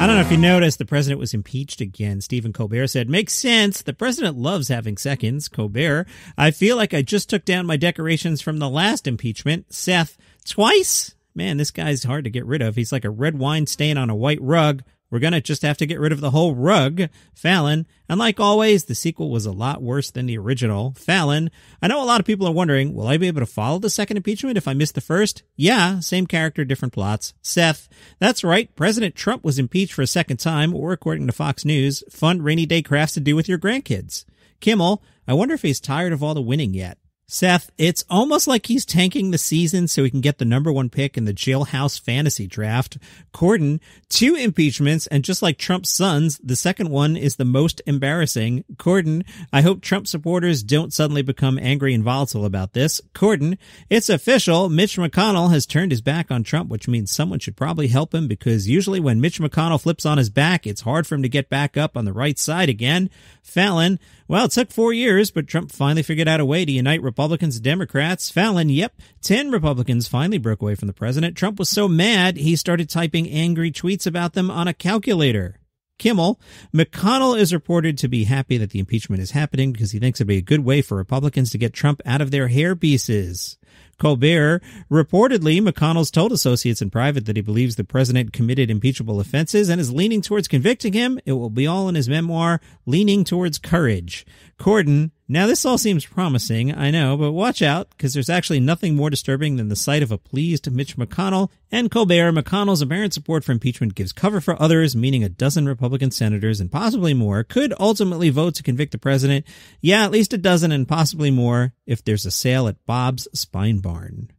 I don't know if you noticed, the president was impeached again. Stephen Colbert said, makes sense. The president loves having seconds. Colbert, I feel like I just took down my decorations from the last impeachment. Seth, twice? Man, this guy's hard to get rid of. He's like a red wine stain on a white rug. We're going to just have to get rid of the whole rug. Fallon, and like always, the sequel was a lot worse than the original. Fallon, I know a lot of people are wondering, will I be able to follow the second impeachment if I missed the first? Yeah, same character, different plots. Seth, that's right. President Trump was impeached for a second time, or according to Fox News, fun rainy day crafts to do with your grandkids. Kimmel, I wonder if he's tired of all the winning yet. Seth, it's almost like he's tanking the season so he can get the #1 pick in the jailhouse fantasy draft. Cordon, 2 impeachments, and just like Trump's sons, the second one is the most embarrassing. Cordon, I hope Trump supporters don't suddenly become angry and volatile about this. Cordon, it's official. Mitch McConnell has turned his back on Trump, which means someone should probably help him because usually when Mitch McConnell flips on his back, it's hard for him to get back up on the right side again. Fallon, well, it took 4 years, but Trump finally figured out a way to unite Republicans and Democrats. Fallon, yep, 10 Republicans finally broke away from the president. Trump was so mad, he started typing angry tweets about them on a calculator. Kimmel, McConnell is reported to be happy that the impeachment is happening because he thinks it'd be a good way for Republicans to get Trump out of their hairpieces. Colbert, reportedly, McConnell's told associates in private that he believes the president committed impeachable offenses and is leaning towards convicting him. It will be all in his memoir, Leaning Towards Courage. Cordon, now this all seems promising, I know, but watch out, because there's actually nothing more disturbing than the sight of a pleased Mitch McConnell. And Colbert, McConnell's apparent support for impeachment gives cover for others, meaning a dozen Republican senators and possibly more could ultimately vote to convict the president. Yeah, at least a dozen and possibly more if there's a sale at Bob's Spine Barn.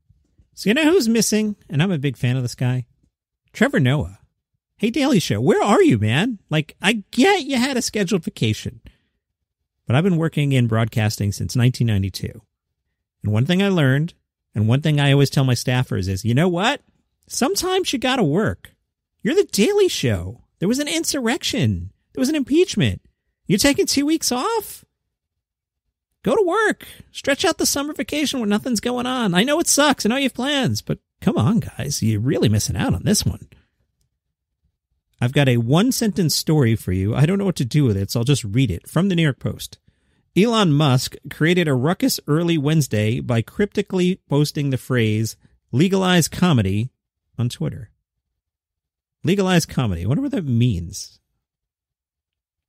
So you know who's missing? And I'm a big fan of this guy. Trevor Noah. Hey, Daily Show, where are you, man? Like, I get you had a scheduled vacation. But I've been working in broadcasting since 1992. And one thing I learned, and one thing I always tell my staffers is, you know what? Sometimes you gotta work. You're the Daily Show. There was an insurrection. There was an impeachment. You're taking 2 weeks off? Go to work. Stretch out the summer vacation when nothing's going on. I know it sucks. I know you have plans, but come on, guys. You're really missing out on this one. I've got a 1-sentence story for you. I don't know what to do with it, so I'll just read it from the New York Post. Elon Musk created a ruckus early Wednesday by cryptically posting the phrase legalize comedy on Twitter. Legalize comedy. I wonder what that means.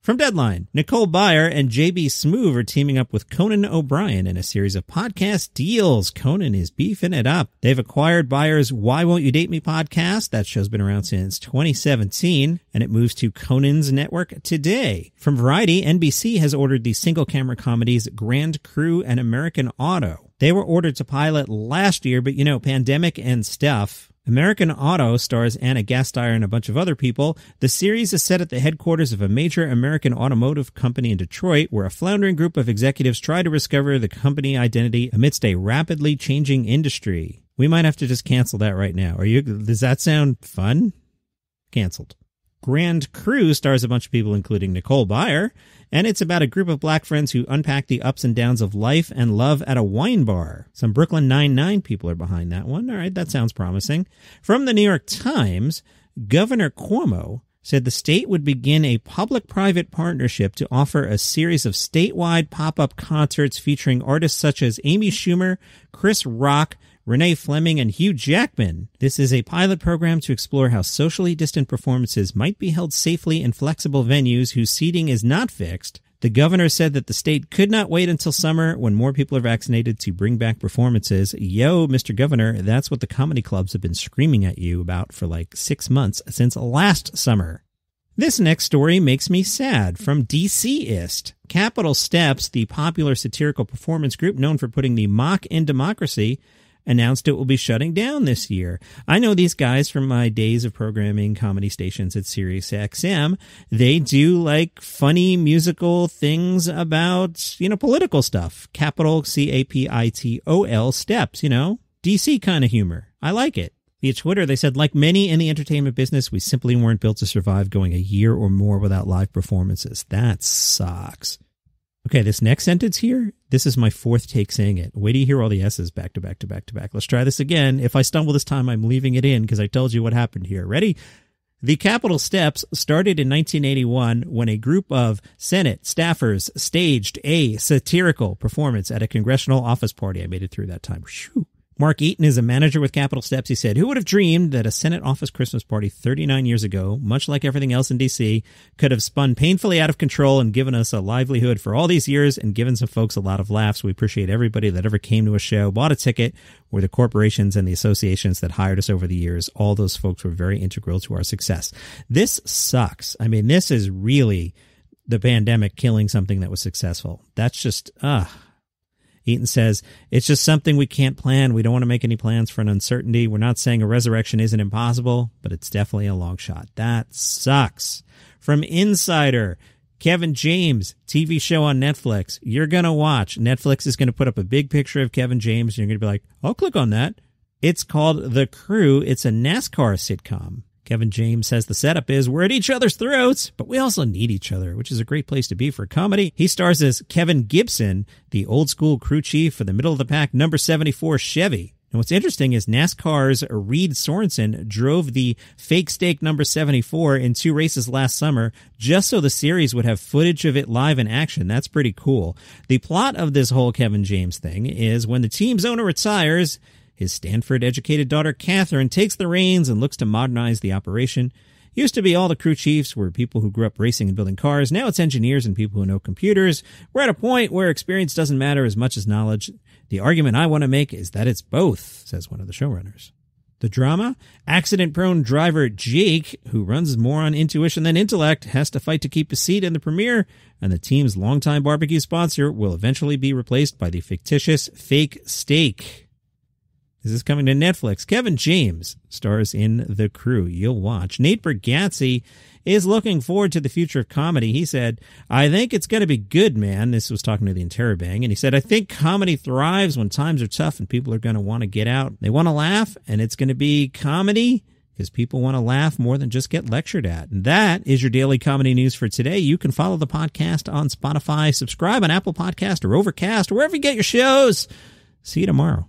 From Deadline, Nicole Byer and JB Smoove are teaming up with Conan O'Brien in a series of podcast deals. Conan is beefing it up. They've acquired Byer's Why Won't You Date Me podcast. That show's been around since 2017, and it moves to Conan's network today. From Variety, NBC has ordered the single-camera comedies Grand Crew and American Auto. They were ordered to pilot last year, but pandemic and stuff. American Auto stars Anna Gasteyer and a bunch of other people. The series is set at the headquarters of a major American automotive company in Detroit, where a floundering group of executives try to discover the company identity amidst a rapidly changing industry. We might have to just cancel that right now. Does that sound fun? Canceled. Grand Crew stars a bunch of people, including Nicole Byer, and it's about a group of black friends who unpack the ups and downs of life and love at a wine bar. Some Brooklyn Nine-Nine people are behind that one. All right, that sounds promising. From the New York Times, Governor Cuomo said the state would begin a public-private partnership to offer a series of statewide pop-up concerts featuring artists such as Amy Schumer, Chris Rock, Renee Fleming, and Hugh Jackman. This is a pilot program to explore how socially distant performances might be held safely in flexible venues whose seating is not fixed. The governor said that the state could not wait until summer when more people are vaccinated to bring back performances. Yo, Mr. Governor, that's what the comedy clubs have been screaming at you about for like 6 months since last summer. This next story makes me sad. From DCist. Capitol Steps, the popular satirical performance group known for putting the mock in democracy, announced it will be shutting down this year. I know these guys from my days of programming comedy stations at SiriusXM. They do like funny musical things about, political stuff. Capital, Capitol Steps, DC kind of humor. I like it. Via Twitter, they said, like many in the entertainment business, we simply weren't built to survive going a year or more without live performances. That sucks. Okay, this next sentence here, this is my 4th take saying it. Wait till you hear all the S's back to back to back to back. Let's try this again. If I stumble this time, I'm leaving it in because I told you what happened here. Ready? The Capitol Steps started in 1981 when a group of Senate staffers staged a satirical performance at a congressional office party. I made it through that time. Whew. Mark Eaton is a manager with Capitol Steps. He said, "Who would have dreamed that a Senate office Christmas party 39 years ago, much like everything else in D.C., could have spun painfully out of control and given us a livelihood for all these years and given some folks a lot of laughs. We appreciate everybody that ever came to a show, bought a ticket, or the corporations and the associations that hired us over the years. All those folks were very integral to our success." This sucks. I mean, this is really the pandemic killing something that was successful. That's just, Eaton says, "It's just something we can't plan. We don't want to make any plans for an uncertainty. We're not saying a resurrection isn't impossible, but it's definitely a long shot." That sucks. From Insider, Kevin James, TV show on Netflix. You're going to watch. Netflix is going to put up a big picture of Kevin James, and you're going to be like, "I'll click on that." It's called The Crew. It's a NASCAR sitcom. Kevin James says the setup is we're at each other's throats, but we also need each other, which is a great place to be for comedy. He stars as Kevin Gibson, the old school crew chief for the middle of the pack number 74 Chevy. And what's interesting is NASCAR's Reed Sorensen drove the fake stake number 74 in 2 races last summer just so the series would have footage of it live in action. That's pretty cool. The plot of this whole Kevin James thing is when the team's owner retires, his Stanford-educated daughter, Catherine, takes the reins and looks to modernize the operation. Used to be all the crew chiefs were people who grew up racing and building cars. Now it's engineers and people who know computers. We're at a point where experience doesn't matter as much as knowledge. The argument I want to make is that it's both, says one of the showrunners. The drama? Accident-prone driver Jake, who runs more on intuition than intellect, has to fight to keep a seat in the premiere, and the team's longtime barbecue sponsor will eventually be replaced by the fictitious fake steak. This is coming to Netflix. Kevin James stars in The Crew. You'll watch. Nate Bargatze is looking forward to the future of comedy. He said, "I think it's going to be good, man." This was talking to the Interrobang. And he said, "I think comedy thrives when times are tough and people are going to want to get out. They want to laugh, and it's going to be comedy because people want to laugh more than just get lectured at." And that is your daily comedy news for today. You can follow the podcast on Spotify, subscribe on Apple Podcast or Overcast, or wherever you get your shows. See you tomorrow.